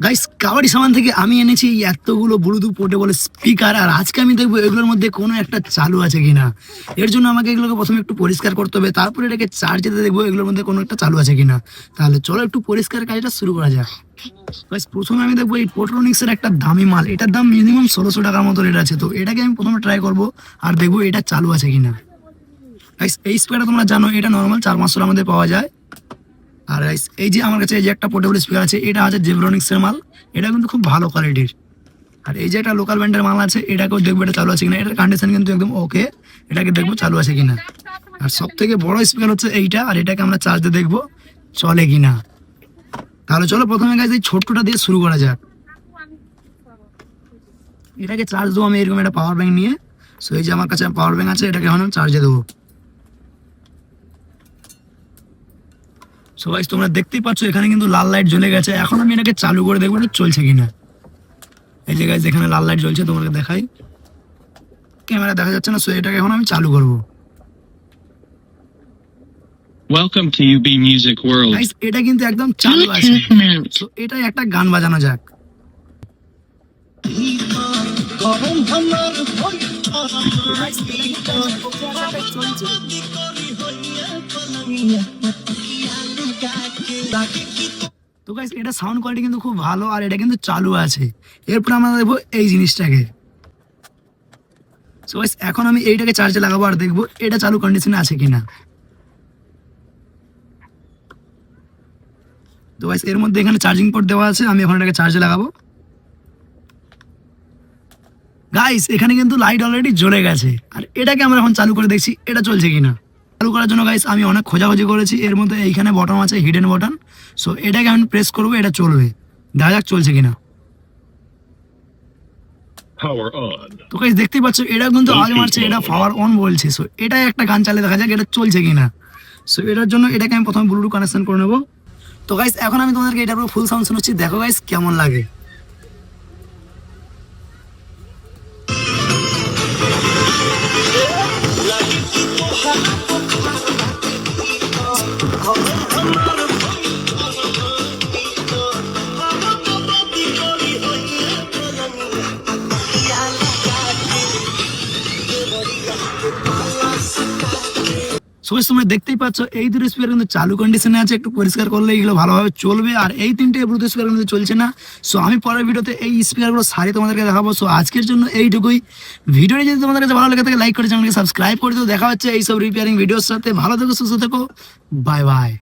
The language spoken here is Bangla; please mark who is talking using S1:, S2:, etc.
S1: গাইস কাবাডি সামান থেকে আমি এনেছি এতগুলো ব্লুটুথ পোর্টেবল স্পিকার, আর আজকে আমি দেখবো এগুলোর মধ্যে কোনো একটা চালু আছে কিনা। এর জন্য আমাকে এগুলোকে প্রথমে একটু পরিষ্কার করতে হবে, তারপরে এটাকে চার্জে দেখবো এগুলোর মধ্যে কোনো একটা চালু আছে কিনা। তাহলে চলো একটু পরিষ্কার কাজটা শুরু করা যাক। গাইস প্রথমে আমি দেখবো এই পোট্রনিক্সের একটা দামি মাল, এটার দাম মিনিমাম 1600 টাকার মতো রেট আছে। তো এটাকে আমি প্রথমে ট্রাই করবো আর দেখবো এটা চালু আছে কিনা। গাইস এই স্পিকারটা তোমরা জানো এটা নর্মাল 4-500 টাকার মধ্যে পাওয়া যায়। আর এই যে আমার কাছে এই যে একটা পোর্টেবল স্পিকার আছে, এটা আছে জেব্রনিক্সের মাল, এটা কিন্তু খুব ভালো কোয়ালিটির। আর এই যে একটা লোকাল ব্র্যান্ডের মাল আছে, এটাকেও দেখবো এটা চালু আছে কিনা। এটার কন্ডিশন কিন্তু একদম ওকে, এটাকে দেখবো চালু আছে কিনা। আর সব থেকে বড় স্পিকার হচ্ছে এইটা, আর এটাকে আমরা চার্জ দিয়ে দেখবো চলে কিনা। তাহলে চলো প্রথমে গাইস এই ছোট্টটা দিয়ে শুরু করা যাক। এটাকে চার্জ দেবো আমি এরকম একটা পাওয়ার ব্যাংক নিয়ে। সো এই যে আমার কাছে পাওয়ার ব্যাংক আছে, এটাকে এখন চার্জে দেবো। সো গাইস তোমরা দেখতেই পাচ্ছ এখানে কিন্তু লাল লাইট জ্বলে গেছে। এখন আমি এটাকে চালু করে দেখবো এটা চলছে কিনা। এই যে গাইস এখানে লাল লাইট জ্বলছে, তোমাকে দেখাই, ক্যামেরা দেখা যাচ্ছে না। সো এটাকে এখন আমি চালু করব।
S2: Welcome to UB Music World.
S1: Guys এটা কিন্তু একদম চালু আছে। সো এটাই একটা গান বাজানো যাক। তো গাইস এটা সাউন্ড কোয়ালিটি কিন্তু খুব ভালো, আর এটা কিন্তু চালু আছে। এরপর আমরা দেখবো এই জিনিসটাকে। সো গাইস এখন আমি এইটাকে চার্জে লাগাবো আর দেখবো এটা চালু কন্ডিশনে আছে কিনা। তো গাইস এর মধ্যে এখানে চার্জিং পোর্ট দেওয়া আছে, আমি এখন এটাকে চার্জে লাগাবো। গাইস এখানে কিন্তু লাইট অলরেডি জ্বলে গেছে, আর এটাকে আমরা এখন চালু করে দেখছি এটা চলছে কিনা। চালু করার জন্য গাইস আমি অনেক খোঁজাখুঁজি করেছি, এর মধ্যে এইখানে বটন আছে, হিডেন বটন। সো এটাকে আমি প্রেস করবো, এটা চলবে, দেখা যাক চলছে কিনা।
S2: Power on.
S1: তো গাইস দেখতেই পাচ্ছ এটা কিন্তু আওয়াজ মারছে, এটা পাওয়ার অন বলছে। সো এটাই একটা গান চালিয়ে দেখা যাক এটা চলছে কিনা। সো এটার জন্য এটাকে আমি প্রথমে ব্লুটুথ কানেকশন করে নেবো। তো গাইস এখন আমি তোমাদেরকে এটার পুরো ফুল সাউন্ড শোনাচ্ছি, দেখো গাইস কেমন লাগে। সো গাইস তোমরা দেখতেই পাচ্ছ এই দুটো স্পিকার কিন্তু চালু কন্ডিশনে আছে, একটু পরিষ্কার করলে এগুলো ভালোভাবে চলবে। আর এই তিনটে ব্লুটুথ স্পিকার কিন্তু চলছে না। সো আমি পরের ভিডিওতে এই স্পিকারগুলো সারিয়ে তোমাদেরকে দেখাবো। সো আজকের জন্য এইটুকুই। ভিডিওটি যদি তোমাদের কাছে ভালো লেগে থাকে লাইক করে চ্যানেলকে সাবস্ক্রাইব করে দিও। দেখা হচ্ছে এইসব রিপেয়ারিং ভিডিওর সাথে। ভালো থেকো, সুস্থ থেকো, বাই বাই।